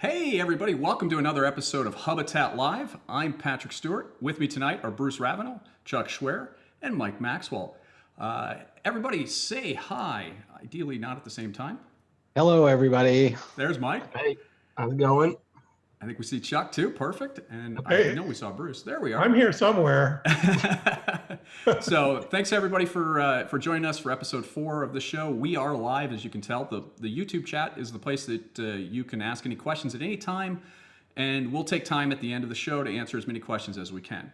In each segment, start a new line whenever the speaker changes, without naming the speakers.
Hey everybody, welcome to another episode of Hubitat Live. I'm Patrick Stuart. With me tonight are Bruce Ravenel, Chuck Schwer, and Mike Maxwell. Everybody say hi, ideally not at the same time.
Hello, everybody.
There's Mike.
Hey, how's it going?
I think we see Chuck too, perfect. And
Hey.
I know we saw Bruce. There we are.
I'm here somewhere.
So thanks everybody for joining us for episode 4 of the show. We are live, as you can tell. The YouTube chat is the place that you can ask any questions at any time, and we'll take time at the end of the show to answer as many questions as we can.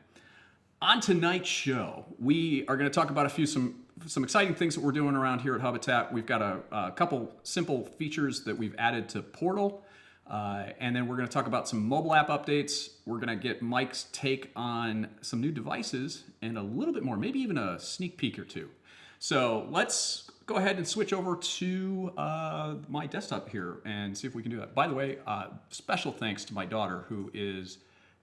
On tonight's show, we are going to talk about some exciting things that we're doing around here at Hubitat. We've got a couple simple features that we've added to Portal. And then we're going to talk about some mobile app updates. We're going to get Mike's take on some new devices and a little bit more, maybe even a sneak peek or two. So let's go ahead and switch over to my desktop here and see if we can do that. By the way, special thanks to my daughter, who is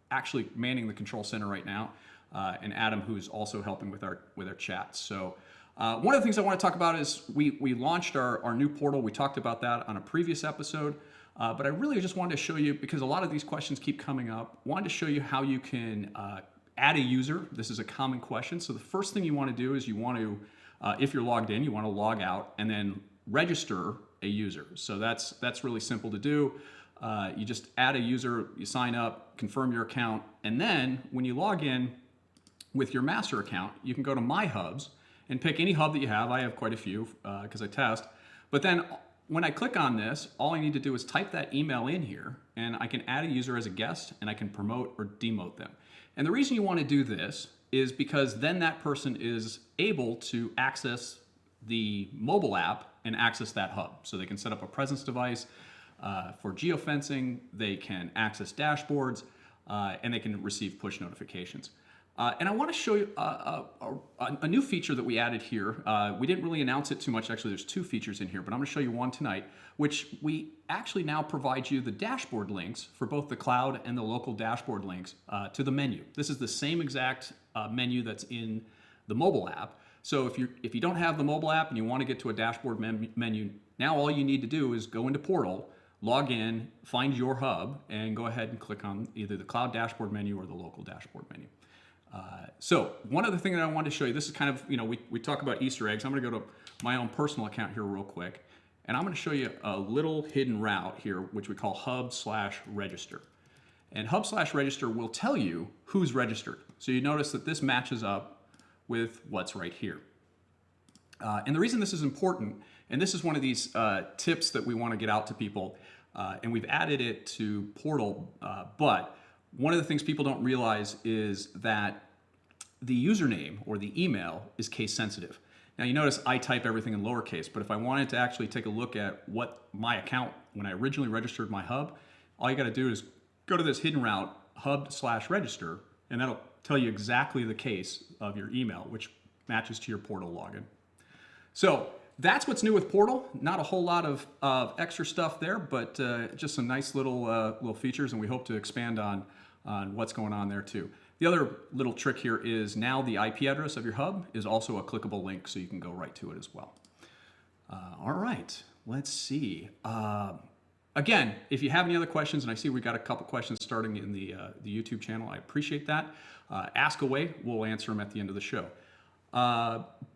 actually manning the control center right now, and Adam, who's also helping with our chat. So one of the things I want to talk about is we launched our new portal. We talked about that on a previous episode. But I really just wanted to show you, because a lot of these questions keep coming up, wanted to show you how you can add a user. This is a common question. So the first thing you want to do is you want to, if you're logged in, you want to log out and then register a user. So that's really simple to do. You just add a user, you sign up, confirm your account, and then when you log in with your master account, you can go to My Hubs and pick any hub that you have. I have quite a few because I test. But then when I click on this, all I need to do is type that email in here, and I can add a user as a guest, and I can promote or demote them. And the reason you want to do this is because then that person is able to access the mobile app and access that hub. So they can set up a presence device for geofencing, they can access dashboards, and they can receive push notifications. And I want to show you a new feature that we added here. We didn't really announce it too much. Actually, there's 2 features in here, but I'm going to show you one tonight, which we actually now provide you the dashboard links for both the cloud and the local dashboard links to the menu. This is the same exact menu that's in the mobile app. So if you don't have the mobile app and you want to get to a dashboard menu, now all you need to do is go into Portal, log in, find your hub, and go ahead and click on either the cloud dashboard menu or the local dashboard menu. So one other thing that I wanted to show you, this is kind of, we talk about Easter eggs. I'm going to go to my own personal account here real quick, and I'm going to show you a little hidden route here, which we call hub/register. And hub/register will tell you who's registered. So you notice that this matches up with what's right here. And the reason this is important, and this is one of these tips that we want to get out to people, and we've added it to Portal, but one of the things people don't realize is that the username or the email is case sensitive. Now you notice I type everything in lowercase, but if I wanted to actually take a look at what my account, when I originally registered my hub, all you got to do is go to this hidden route, hub/register, and that'll tell you exactly the case of your email, which matches to your Portal login. So that's what's new with Portal. Not a whole lot of extra stuff there, but just some nice little features, and we hope to expand on what's going on there too. The other little trick here is now the IP address of your hub is also a clickable link, so you can go right to it as well. All right, let's see. Again, if you have any other questions, and I see we got a couple questions starting in the YouTube channel, I appreciate that. Ask away, we'll answer them at the end of the show.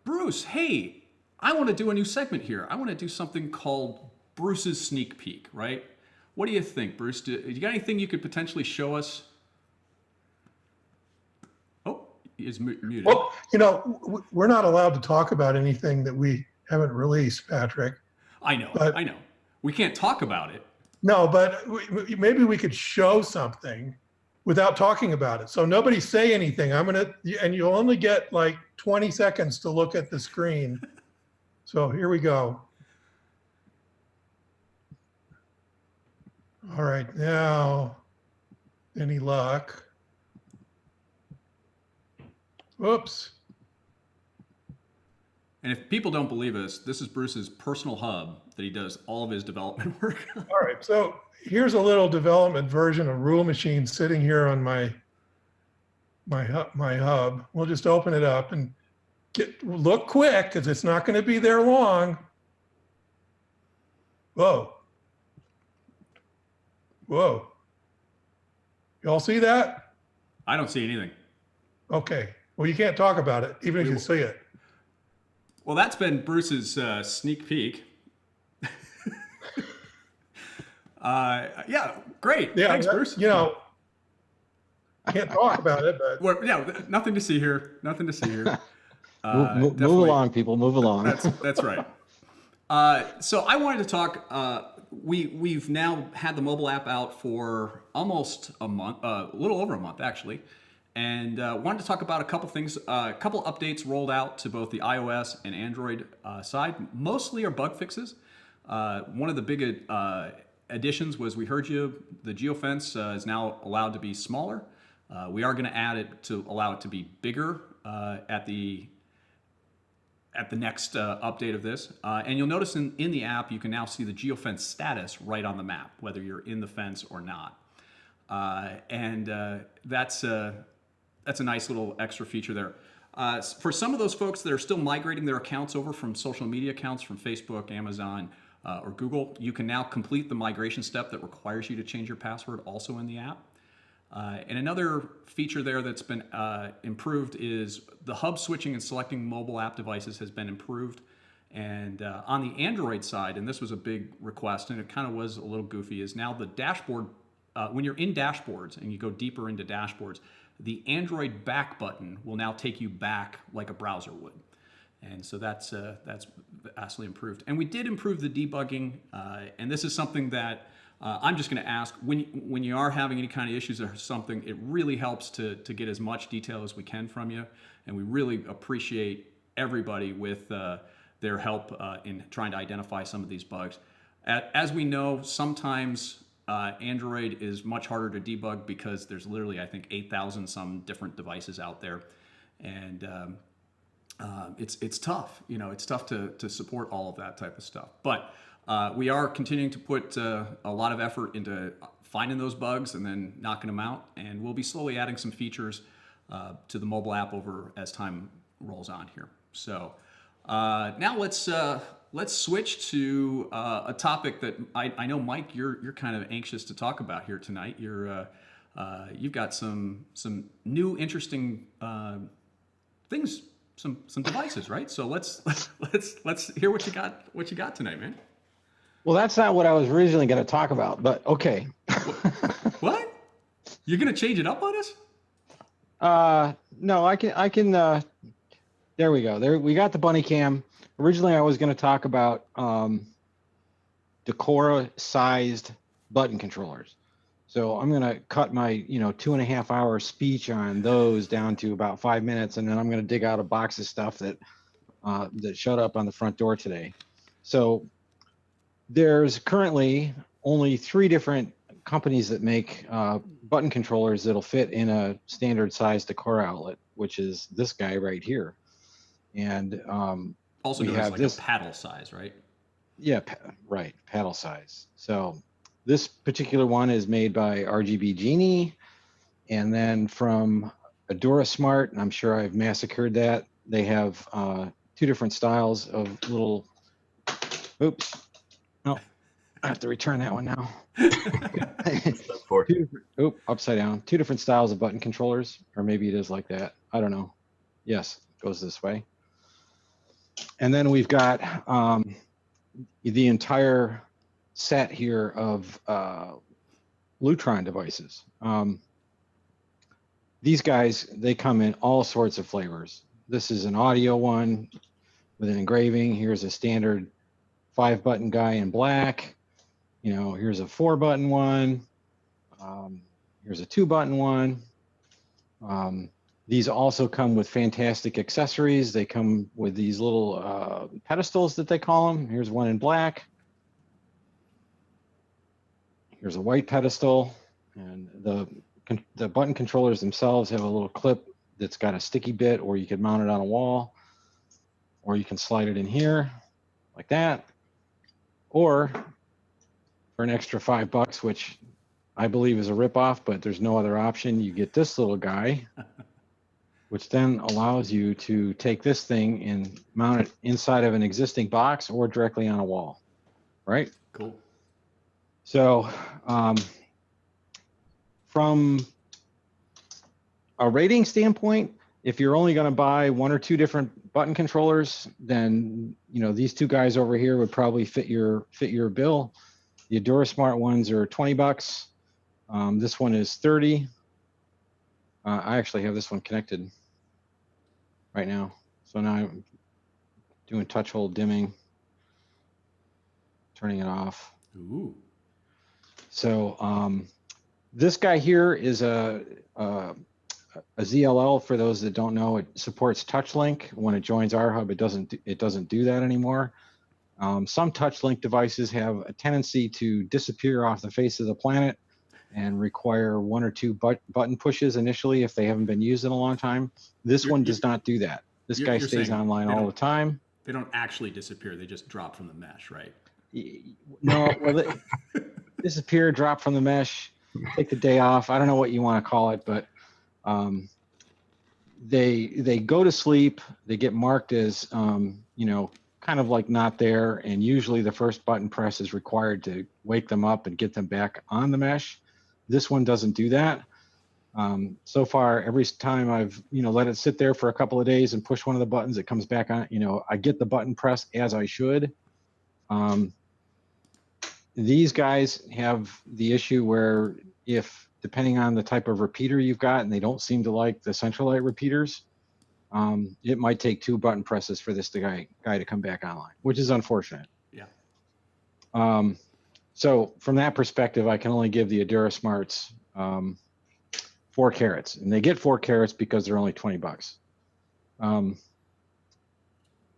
Bruce, hey, I want to do a new segment here. I want to do something called Bruce's Sneak Peek, right? What do you think, Bruce? Do you got anything you could potentially show us? Oh, he is muted.
Well, we're not allowed to talk about anything that we haven't released, Patrick.
I know. We can't talk about it.
No, but maybe we could show something without talking about it. So nobody say anything. And you'll only get like 20 seconds to look at the screen. So here we go. All right, now, any luck? Whoops.
And if people don't believe us, this is Bruce's personal hub that he does all of his development work on.
All right, so here's a little development version of Rule Machine sitting here on my hub. We'll just open it up and look quick, because it's not going to be there long. Whoa. Whoa. You all see that?
I don't see anything.
Okay. Well, you can't talk about it, even if you see it.
Well, that's been Bruce's sneak peek. Yeah, great.
Yeah,
Thanks, Bruce.
Can't talk about it, but
Well, yeah, nothing to see here. Nothing to see here.
Move
Definitely.
along, people. Move along.
That's right. So I wanted to talk. We've now had the mobile app out for almost a month, a little over a month actually, and wanted to talk about a couple things. A couple updates rolled out to both the iOS and Android side. Mostly are bug fixes. One of the big additions was we heard you. The geofence is now allowed to be smaller. We are going to add it to allow it to be bigger at the next update of this. And you'll notice in the app, you can now see the geofence status right on the map, whether you're in the fence or not. That's a nice little extra feature there. For some of those folks that are still migrating their accounts over from social media accounts from Facebook, Amazon, or Google, you can now complete the migration step that requires you to change your password also in the app. And another feature there that's been improved is the hub switching and selecting mobile app devices has been improved. And on the Android side, and this was a big request, and it kind of was a little goofy, is now the dashboard, when you're in dashboards and you go deeper into dashboards, the Android back button will now take you back like a browser would. And so that's vastly improved. And we did improve the debugging, and this is something that I'm just going to ask, when you are having any kind of issues or something, it really helps to get as much detail as we can from you. And we really appreciate everybody with their help in trying to identify some of these bugs. As we know, sometimes Android is much harder to debug because there's literally, I think, 8,000 some different devices out there. And it's tough. It's tough to support all of that type of stuff. But we are continuing to put a lot of effort into finding those bugs and then knocking them out. And we'll be slowly adding some features to the mobile app over as time rolls on here. So now let's switch to a topic that I know, Mike, you're kind of anxious to talk about here tonight. You've got some new interesting things, some devices, right? So let's hear what you got tonight, man.
Well, that's not what I was originally going to talk about, but okay.
What? You're going to change it up on us?
No, I can. There we go. There we got the bunny cam. Originally, I was going to talk about Decora-sized button controllers. So I'm going to cut my 2.5 hour speech on those down to about 5 minutes, and then I'm going to dig out a box of stuff that showed up on the front door today. So there's currently only 3 different companies that make button controllers that'll fit in a standard size Decora outlet, which is this guy right here. And
also known as like a paddle size, right?
Yeah, right, paddle size. So this particular one is made by RGB Genie, and then from Adora Smart, and I'm sure I've massacred that, they have 2 different styles of little, oops, no, I have to return that one now. Upside down. 2 different styles of button controllers, or maybe it is like that. I don't know. Yes, it goes this way. And then we've got the entire set here of Lutron devices. These guys, they come in all sorts of flavors. This is an audio one with an engraving. Here's a standard 5-button guy in black. Here's a 4-button one. Here's a 2-button one. These also come with fantastic accessories. They come with these little pedestals that they call them. Here's one in black. Here's a white pedestal. And the button controllers themselves have a little clip that's got a sticky bit, or you could mount it on a wall, or you can slide it in here like that. Or for an extra $5, which I believe is a ripoff, but there's no other option, you get this little guy, which then allows you to take this thing and mount it inside of an existing box or directly on a wall, right?
Cool.
So from a rating standpoint, if you're only going to buy one or two different button controllers, then these two guys over here would probably fit your bill. The AduraSmart ones are $20. This one is 30. I actually have this one connected right now. So now I'm doing touch hole dimming, turning it off.
Ooh.
So this guy here is a ZLL. For those that don't know, it supports TouchLink. When it joins our hub, it doesn't do that anymore. Some TouchLink devices have a tendency to disappear off the face of the planet and require one or two button pushes initially if they haven't been used in a long time. This one does not do that. This guy stays online all the time.
They don't actually disappear. They just drop from the mesh, right?
No, well, disappear, drop from the mesh, take the day off. I don't know what you want to call it, but they go to sleep. They get marked as kind of like not there, and usually the first button press is required to wake them up and get them back on the mesh. This one doesn't do that. So far, every time I've let it sit there for a couple of days and push one of the buttons, it comes back on. I get the button press as I should. These guys have the issue where if, depending on the type of repeater you've got, and they don't seem to like the Centralite repeaters, it might take two button presses for this guy to come back online, which is unfortunate.
Yeah.
So from that perspective, I can only give the AduraSmarts 4 carats, and they get 4 carats because they're only $20.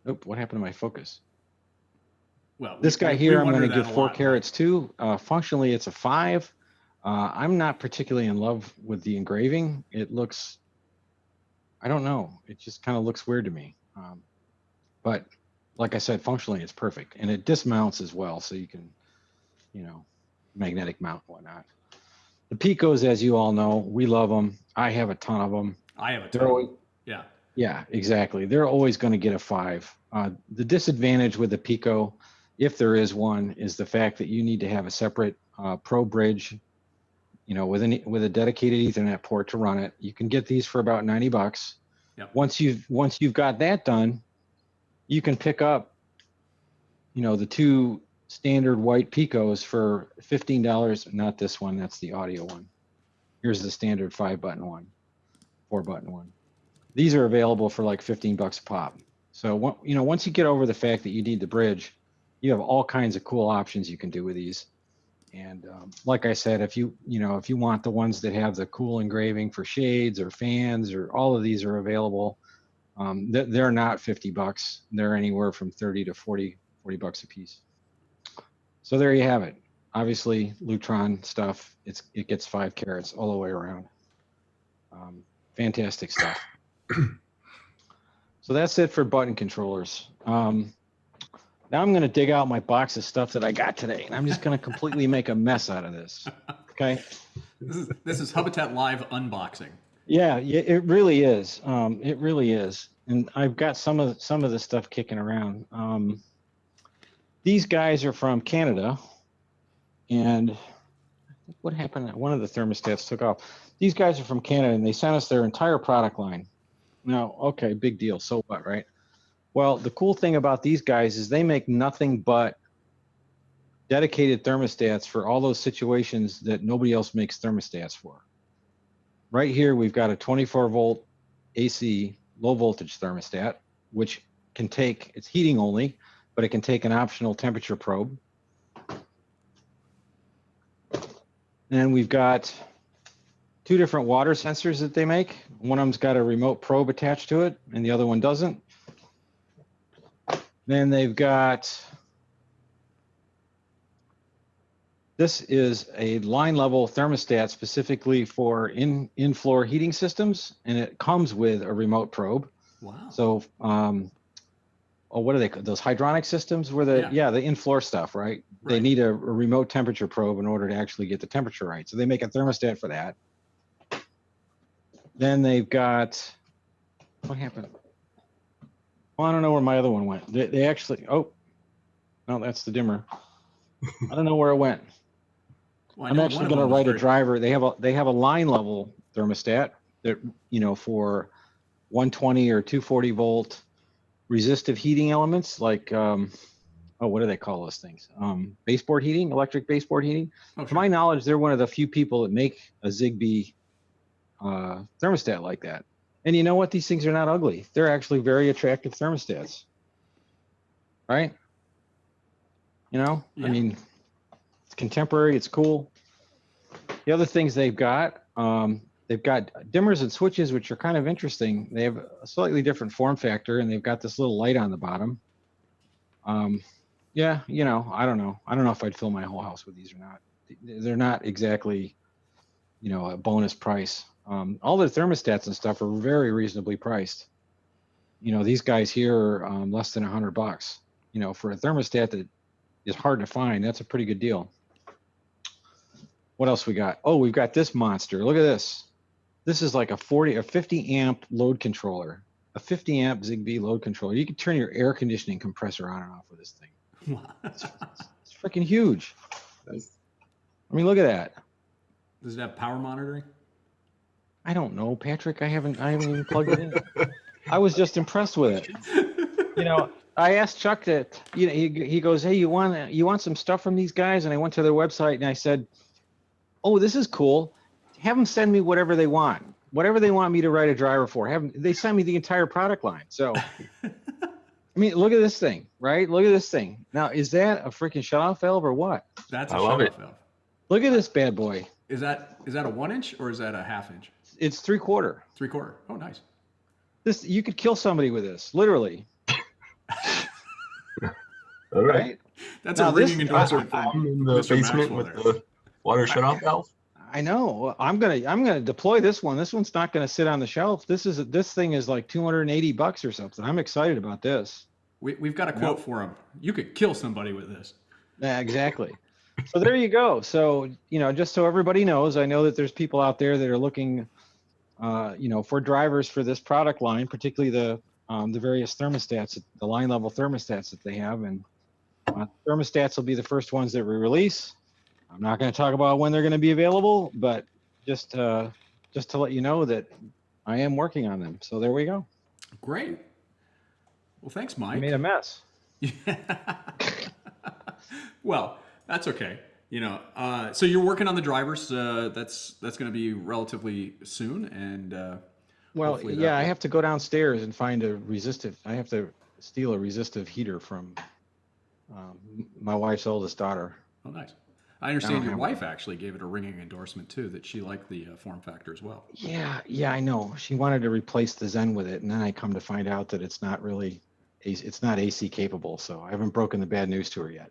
What happened to my focus?
Well,
this guy here, I'm going to give 4 carats too. Functionally, it's a 5. I'm not particularly in love with the engraving. It looks, I don't know. It just kind of looks weird to me. But like I said, functionally, it's perfect. And it dismounts as well. So you can, magnetic mount and whatnot. The Picos, as you all know, we love them. I have a ton of them.
I have a ton. Yeah.
Yeah, exactly. They're always going to get a 5. The disadvantage with the Pico, if there is one, is the fact that you need to have a separate Pro bridge, with a dedicated Ethernet port to run it. You can get these for about $90.
Yep.
Once you've got that done, you can pick up, the 2 standard white Picos for $15. Not this one. That's the audio one. Here's the standard 5-button one, 4-button one. These are available for like $15 a pop. So once you get over the fact that you need the bridge, you have all kinds of cool options you can do with these. And like I said, if you want the ones that have the cool engraving for shades or fans, or all of these are available. They're not $50. They're anywhere from 30 to 40 bucks a piece. So there you have it. Obviously, Lutron stuff. It gets 5 carats all the way around. Fantastic stuff. So that's it for button controllers. Now I'm going to dig out my box of stuff that I got today, and I'm just going to completely make a mess out of this. Okay.
This is Hubitat Live unboxing.
Yeah, it really is. It really is. And I've got some of the stuff kicking around. These guys are from Canada, and I think what happened? One of the thermostats took off. These guys are from Canada, and they sent us their entire product line. Now, okay, big deal. So what, right? Well, the cool thing about these guys is they make nothing but dedicated thermostats for all those situations that nobody else makes thermostats for. Right here, we've got a 24-volt AC low voltage thermostat, which can take, it's heating only, but it can take an optional temperature probe. And we've got 2 different water sensors that they make. One of them's got a remote probe attached to it, and the other one doesn't. Then they've got, this is a line level thermostat specifically for in-floor heating systems, and it comes with a remote probe.
Wow.
So, what are they called? Those hydronic systems where the in-floor stuff, right? They need a remote temperature probe in order to actually get the temperature right. So they make a thermostat for that. Then they've got, what happened? Well, I don't know where my other one went. They actually, oh, no, that's the dimmer. I don't know where it went.
Well, I
I'm
know
actually
one of
going to
them was
write a
very-
driver. They have a line level thermostat that, for 120 or 240 volt resistive heating elements, like what do they call those things? Baseboard heating, electric baseboard heating.
Oh,
To my knowledge, they're one of the few people that make a Zigbee thermostat like that. And you know what? These things are not ugly. They're actually very attractive thermostats, right? I
Yeah.
mean, it's contemporary. It's cool. The other things they've got dimmers and switches, which are kind of interesting. They have a slightly different form factor, and they've got this little light on the bottom. Yeah, I don't know. I don't know if I'd fill my whole house with these or not. They're not exactly, a bonus price. All the thermostats and stuff are very reasonably priced. These guys here are less than $100. For a thermostat that is hard to find, that's a pretty good deal. What else we got? Oh, we've got this monster. Look at this. This is like a 50 amp load controller, a 50 amp Zigbee load controller. You can turn your air conditioning compressor on and off with this thing. It's freaking huge.
Nice.
I mean, look at that.
Does it have power monitoring?
I don't know, Patrick. I haven't even plugged it in. I was just impressed with it. I asked Chuck that. He goes, "Hey, you want some stuff from these guys?" And I went to their website and I said, "Oh, this is cool. Have them send me whatever they want me to write a driver for. They send me the entire product line." So, I mean, look at this thing, right? Look at this thing. Now, is that a freaking shutoff valve or what?
That's a
I love
shutoff
it.
valve.
Look at this bad boy.
Is that a 1 inch or is that a 1/2 inch?
It's 3/4.
3/4. Oh, nice.
You could kill somebody with this, literally.
All right.
Right?
That's
Now,
a ringing
this-
endorsement from
I'm in the
Mr.
basement
Maxwell
with
there.
the water shutoff valve.
I know. I'm gonna deploy this one. This one's not gonna sit on the shelf. This thing is like $280 or something. I'm excited about this.
We've got a quote for him. You could kill somebody with this.
Yeah, exactly. So there you go. So just so everybody knows, I know that there's people out there that are looking, for drivers for this product line, particularly the various thermostats, the line level thermostats that they have, and thermostats will be the first ones that we release. I'm not going to talk about when they're going to be available, but just to let you know that I am working on them. So there we go.
Great. Well, thanks,
I
Mike.
made a mess.
Well, that's okay. So you're working on the drivers. That's going to be relatively soon, and
Well,
hopefully
yeah,
that
I
will-
have to go downstairs and find I have to steal a resistive heater from my wife's oldest daughter.
Oh, nice. I understand your
have
wife actually gave it a ringing endorsement too, that she liked the form factor as well.
Yeah, I know. She wanted to replace the Zen with it, and then I come to find out that it's not AC capable. So I haven't broken the bad news to her yet.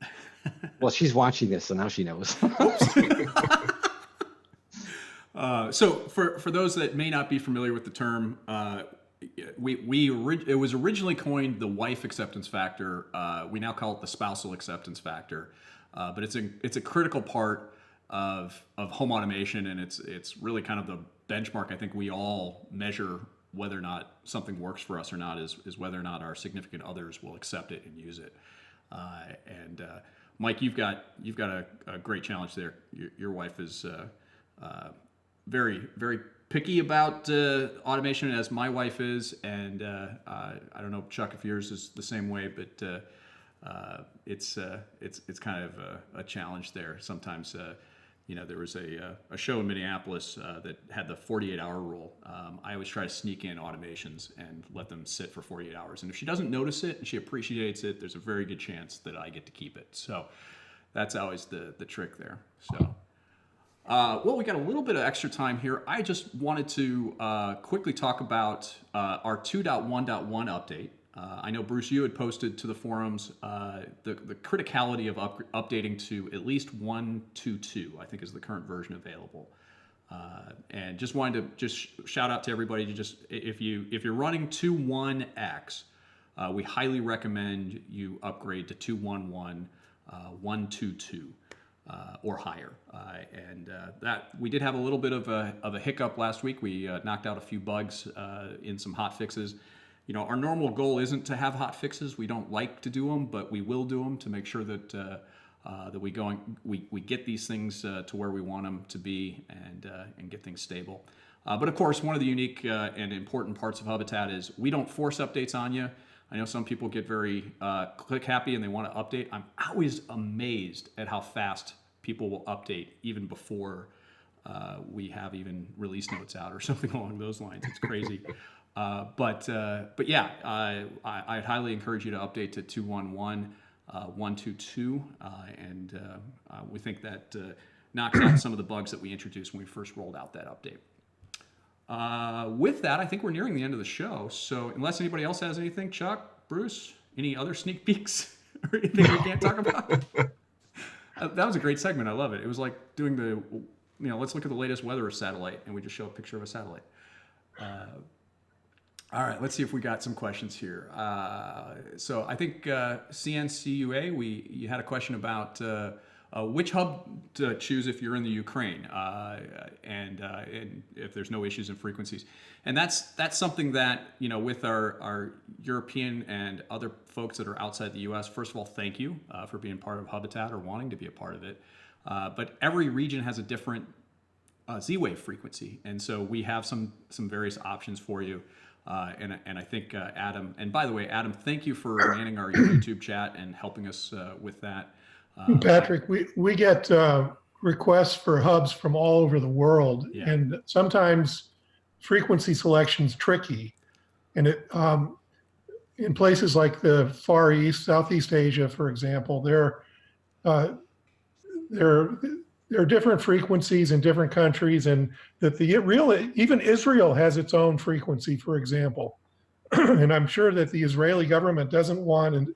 Well, she's watching this, so now she knows.
So for those that may not be familiar with the term, it was originally coined the wife acceptance factor. We now call it the spousal acceptance factor, but it's a critical part of home automation, and it's really kind of the benchmark. I think we all measure whether or not something works for us or not is whether or not our significant others will accept it and use it. And Mike, you've got a great challenge there. Your wife is very, very picky about automation, as my wife is, and I don't know, Chuck, if yours is the same way, but it's kind of a challenge there. Sometimes, there was a show in Minneapolis that had the 48-hour rule. I always try to sneak in automations and let them sit for 48 hours, and if she doesn't notice it and she appreciates it, there's a very good chance that I get to keep it. So that's always the trick there. So. Well, we got a little bit of extra time here. I just wanted to quickly talk about our 2.1.1 update. I know, Bruce, you had posted to the forums the criticality of updating to at least 1.2.2, I think is the current version available. And just wanted to shout out to everybody to if you're running 2.1x, we highly recommend you upgrade to 2.1.1, 1.2.2. Or higher, and that we did have a little bit of a hiccup last week. We knocked out a few bugs in some hot fixes. Our normal goal isn't to have hot fixes. We don't like to do them, but we will do them to make sure that that we get these things to where we want them to be and get things stable. But of course, one of the unique and important parts of Hubitat is we don't force updates on you. I know some people get very click happy and they want to update. I'm always amazed at how fast people will update even before we have even release notes out or something along those lines. It's crazy. But yeah, I'd highly encourage you to update to 2.11.122, and we think that knocks out some of the bugs that we introduced when we first rolled out that update. With that, I think we're nearing the end of the show. So unless anybody else has anything, Chuck, Bruce, any other sneak peeks or anything we can't talk about? That was a great segment. I love it. It was like doing the, let's look at the latest weather satellite, and we just show a picture of a satellite. All right, let's see if we got some questions here. So I think CNCUA, you had a question about which hub to choose if you're in the Ukraine, and if there's no issues in frequencies. And that's something that, with our European and other folks that are outside the US, first of all, thank you for being part of Hubitat or wanting to be a part of it. But every region has a different Z-wave frequency. And so we have some various options for you. And I think Adam, and by the way, Adam, thank you for manning our YouTube chat and helping us with that.
Patrick, we get requests for hubs from all over the world,
Yeah.
and sometimes frequency selection's tricky. And it in places like the Far East, Southeast Asia, for example, there are different frequencies in different countries, and that even Israel has its own frequency, for example. And I'm sure that the Israeli government doesn't want an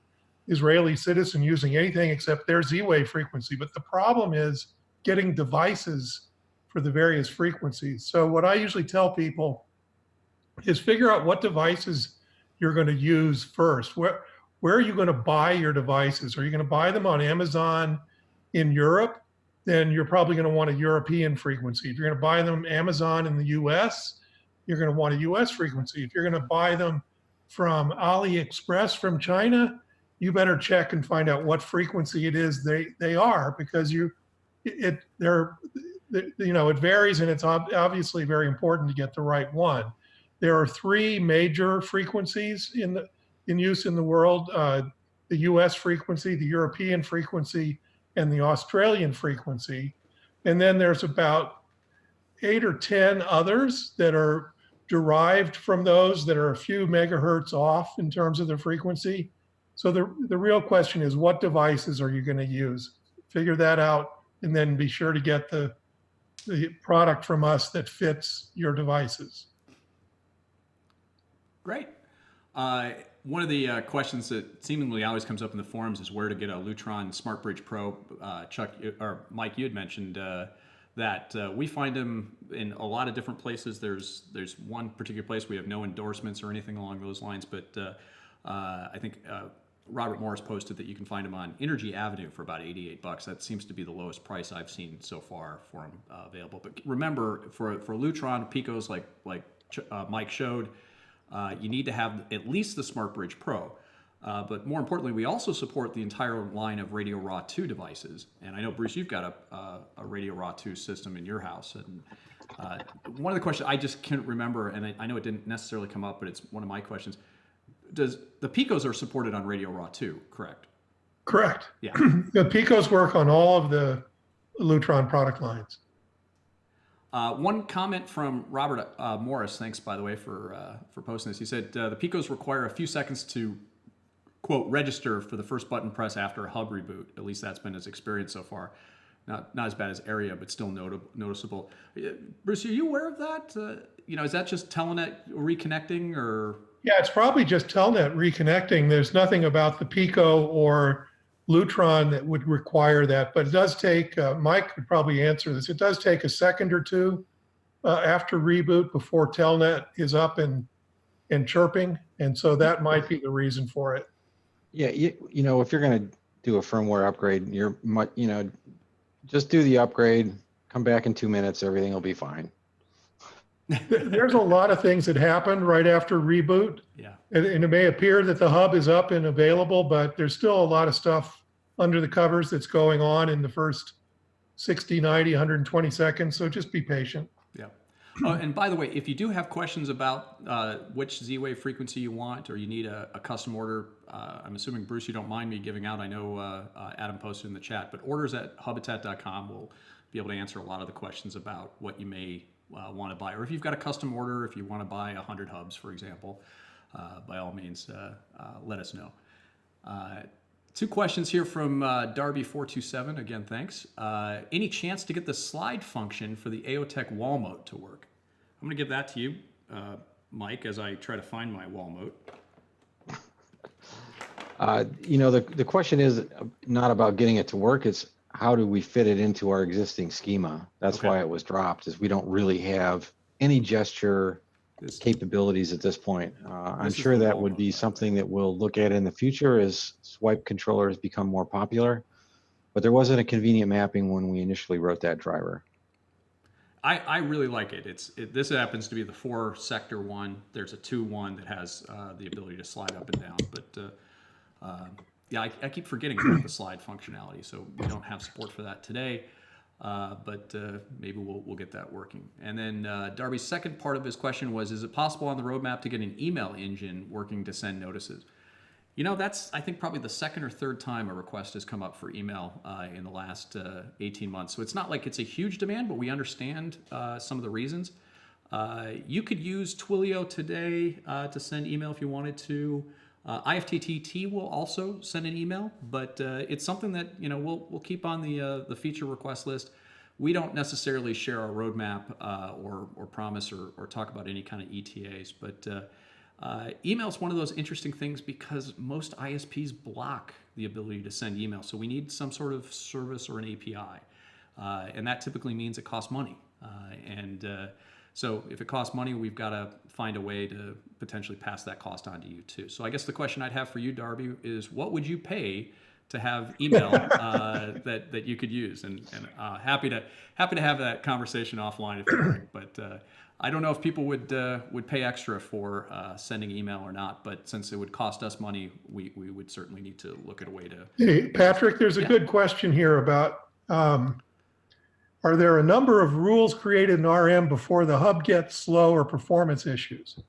Israeli citizen using anything except their Z-wave frequency. But the problem is getting devices for the various frequencies. So what I usually tell people is figure out what devices you're going to use first. Where are you going to buy your devices? Are you going to buy them on Amazon in Europe? Then you're probably going to want a European frequency. If you're going to buy them Amazon in the US, you're going to want a US frequency. If you're going to buy them from AliExpress from China, you better check and find out what frequency it is they are, because it varies, and it's obviously very important to get the right one. There are three major frequencies in use in the world: the US frequency, the European frequency, and the Australian frequency. And then there's about 8 or 10 others that are derived from those that are a few megahertz off in terms of the frequency. So the real question is, what devices are you going to use? Figure that out, and then be sure to get the product from us that fits your devices.
Great. One of the questions that seemingly always comes up in the forums is where to get a Lutron SmartBridge Pro. Chuck or Mike, you had mentioned that we find them in a lot of different places. There's one particular place we have no endorsements or anything along those lines, but I think Robert Morris posted that you can find them on Energy Avenue for about $88. That seems to be the lowest price I've seen so far for them available. But remember, for Lutron Picos, like Mike showed, you need to have at least the SmartBridge Pro. But more importantly, we also support the entire line of Radio Raw 2 devices. And I know, Bruce, you've got a Radio Raw 2 system in your house. And one of the questions I just can't remember, and I know it didn't necessarily come up, but it's one of my questions. The Picos are supported on Radio Raw 2, correct?
Correct.
Yeah.
The Picos work on all of the Lutron product lines.
One comment from Robert Morris, thanks by the way for posting this. He said the Picos require a few seconds to, quote, register for the first button press after a hub reboot. At least that's been his experience so far. Not as bad as Area, but still noticeable. Bruce, are you aware of that? Is that just Telnet reconnecting or?
Yeah, it's probably just Telnet reconnecting. There's nothing about the Pico or Lutron that would require that, but it does take, Mike could probably answer this, it does take a second or two after reboot before Telnet is up and chirping, and so that might be the reason for it.
Yeah, if you're going to do a firmware upgrade, just do the upgrade, come back in 2 minutes, everything will be fine.
There's a lot of things that happen right after reboot.
Yeah.
And it may appear that the hub is up and available, but there's still a lot of stuff under the covers that's going on in the first 60, 90, 120 seconds. So just be patient.
Yeah. Oh, and by the way, if you do have questions about which Z-Wave frequency you want, or you need a custom order, I'm assuming, Bruce, you don't mind me giving out. I know Adam posted in the chat, but orders@hubitat.com will be able to answer a lot of the questions about what you may want to buy. Or if you've got a custom order, if you want to buy 100 hubs, for example, by all means, let us know. Two questions here from Darby427. Again, thanks. Any chance to get the slide function for the AOTech wall mode to work? I'm going to give that to you, Mike, as I try to find my wall mode.
The question is not about getting it to work. It's how do we fit it into our existing schema? That's
Okay.
why it was dropped, is we don't really have any gesture capabilities at this point. I'm sure
the
that
wall
would
mode,
be
right?
something that we'll look at in the future as swipe controllers become more popular. But there wasn't a convenient mapping when we initially wrote that driver.
I really like it. This happens to be the 4-sector one. There's a 2-1 that has the ability to slide up and down. But yeah, I keep forgetting about the slide functionality, so we don't have support for that today. But maybe we'll get that working. And then Darby's second part of his question was, is it possible on the roadmap to get an email engine working to send notices? That's, I think, probably the second or third time a request has come up for email in the last 18 months. So it's not like it's a huge demand, but we understand some of the reasons. You could use Twilio today to send email if you wanted to. IFTTT will also send an email, but it's something that we'll keep on the feature request list. We don't necessarily share our roadmap or promise or talk about any kind of ETAs, but email is one of those interesting things because most ISPs block the ability to send email. So we need some sort of service or an API. And that typically means it costs money. So if it costs money, we've got to find a way to potentially pass that cost on to you too. So I guess the question I'd have for you, Darby, is what would you pay to have email that you could use? And happy to have that conversation offline if you like. But I don't know if people would pay extra for sending email or not, but since it would cost us money, we would certainly need to look at a way to.
Hey, Patrick, there's a good question here about, are there a number of rules created in RM before the hub gets slow or performance issues?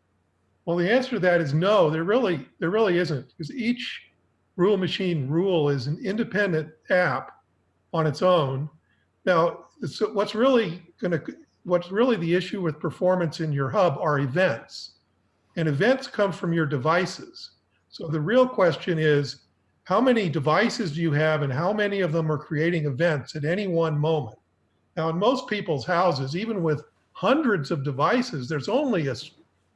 Well, the answer to that is no, there really isn't, because each rule machine rule is an independent app on its own. Now, what's really the issue with performance in your hub are events. And events come from your devices. So the real question is, how many devices do you have and how many of them are creating events at any one moment? Now, in most people's houses, even with hundreds of devices, there's only a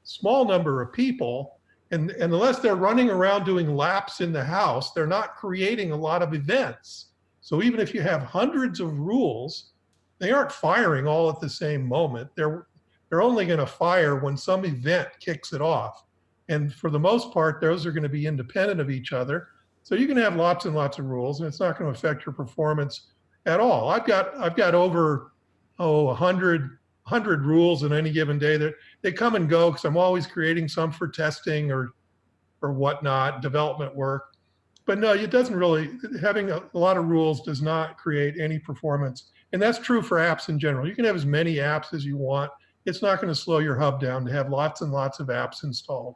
small number of people. And unless they're running around doing laps in the house, they're not creating a lot of events. So even if you have hundreds of rules, they aren't firing all at the same moment. They're only going to fire when some event kicks it off. And for the most part, those are going to be independent of each other. So you can have lots and lots of rules, and it's not going to affect your performance at all. I've got over 100 rules in any given day. They come and go because I'm always creating some for testing or whatnot, development work. But no, it doesn't really, having a lot of rules does not create any performance. And that's true for apps in general. You can have as many apps as you want. It's not going to slow your hub down to have lots and lots of apps installed.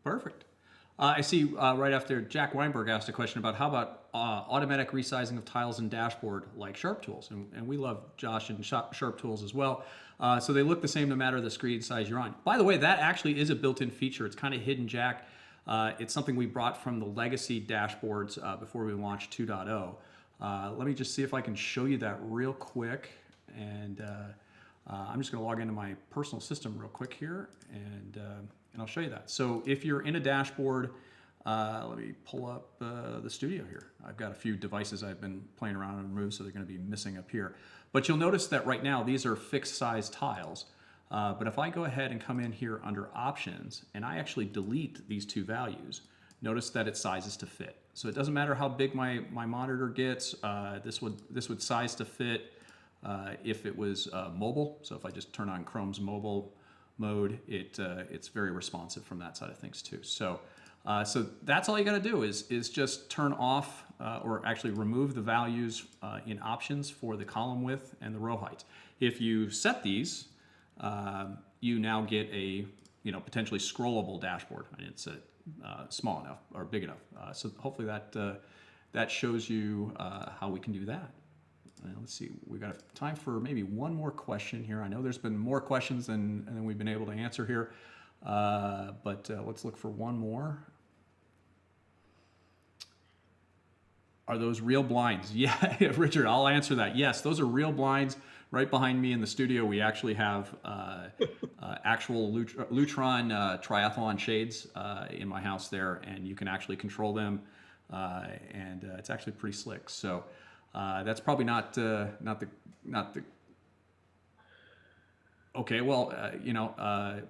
Perfect. I see right after Jack Weinberg asked a question about how about automatic resizing of tiles and dashboard like Sharp Tools. And we love Josh and Sharp Tools as well. So they look the same no matter the screen size you're on. By the way, that actually is a built-in feature. It's kind of hidden, Jack. It's something we brought from the legacy dashboards before we launched 2.0. Let me just see if I can show you that real quick. And I'm just going to log into my personal system real quick here, and I'll show you that. So if you're in a dashboard, let me pull up the studio here. I've got a few devices I've been playing around and removed, so they're going to be missing up here. But you'll notice that right now these are fixed size tiles. But if I go ahead and come in here under options and I actually delete these two values, notice that it sizes to fit. So it doesn't matter how big my monitor gets. This would size to fit if it was mobile. So if I just turn on Chrome's mobile mode, it's very responsive from that side of things too. So So that's all you got to do is just turn off or actually remove the values in options for the column width and the row heights. If you set these, you now get a potentially scrollable dashboard, and it's small enough or big enough. So hopefully that shows you how we can do that. Let's see, we got time for maybe one more question here. I know there's been more questions than we've been able to answer here, but let's look for one more. Are those real blinds? Yeah, Richard, I'll answer that. Yes, those are real blinds. Right behind me in the studio, we actually have actual Lutron triathlon shades in my house there, and you can actually control them, and it's actually pretty slick. So that's probably not the. Okay, well,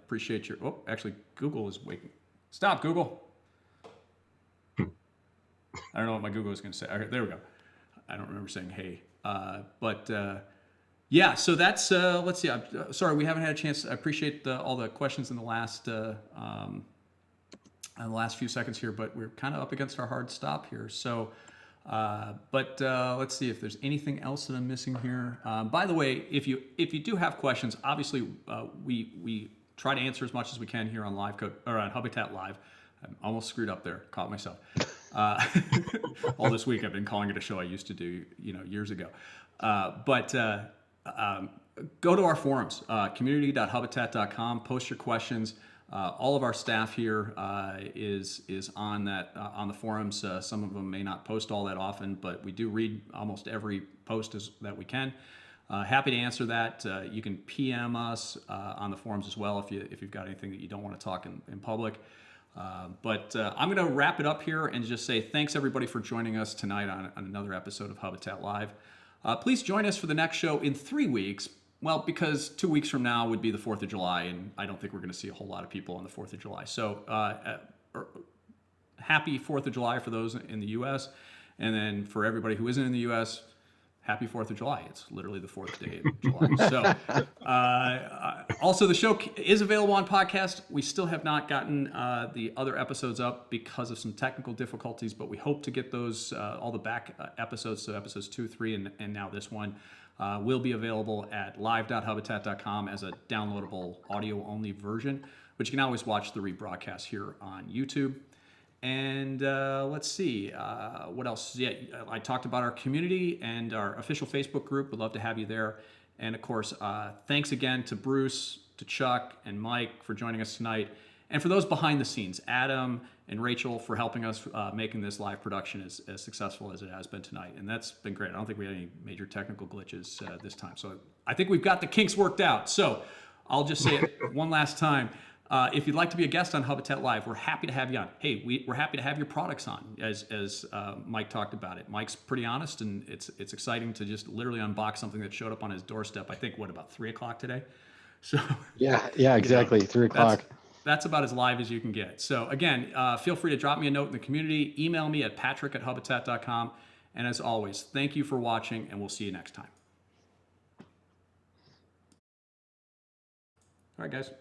appreciate your. Oh, actually, Google is waking. Stop, Google. I don't know what my Google is going to say. Okay, there we go. I don't remember saying hey, but yeah. So that's let's see. I'm sorry we haven't had a chance. I appreciate all the questions in the last few seconds here, but we're kind of up against our hard stop here. So, but let's see if there's anything else that I'm missing here. By the way, if you do have questions, obviously we try to answer as much as we can here on Live Code or on Hubitat Live. I almost screwed up there, caught myself. All this week I've been calling it a show I used to do, years ago. But go to our forums, community.hubitat.com, post your questions. All of our staff here is on the forums. Some of them may not post all that often, but we do read almost every post that we can. Happy to answer that. You can PM us on the forums as well if you've got anything that you don't want to talk in public. But I'm going to wrap it up here and just say thanks everybody for joining us tonight on another episode of Hubitat Live. Please join us for the next show in 3 weeks. Well, because 2 weeks from now would be the 4th of July, and I don't think we're going to see a whole lot of people on the 4th of July. So happy 4th of July for those in the U.S. And then for everybody who isn't in the U.S., happy 4th of July. It's literally the 4th day of July. So also the show is available on podcast. We still have not gotten the other episodes up because of some technical difficulties, but we hope to get those, all the back episodes, so episodes 2, 3, and now this one, will be available at live.hubitat.com as a downloadable audio-only version, but you can always watch the rebroadcast here on YouTube. And let's see, what else? Yeah, I talked about our community and our official Facebook group. We'd love to have you there. And of course, thanks again to Bruce, to Chuck, and Mike for joining us tonight. And for those behind the scenes, Adam and Rachel for helping us making this live production as successful as it has been tonight. And that's been great. I don't think we had any major technical glitches this time. So I think we've got the kinks worked out. So I'll just say it one last time. If you'd like to be a guest on Hubitat Live, we're happy to have you on. Hey, we're happy to have your products on, as Mike talked about it. Mike's pretty honest, and it's exciting to just literally unbox something that showed up on his doorstep. I think about 3 o'clock today. So
yeah, exactly. 3 o'clock.
That's about as live as you can get. So again, feel free to drop me a note in the community. Email me at patrick@hubitat.com. And as always, thank you for watching, and we'll see you next time. All right, guys.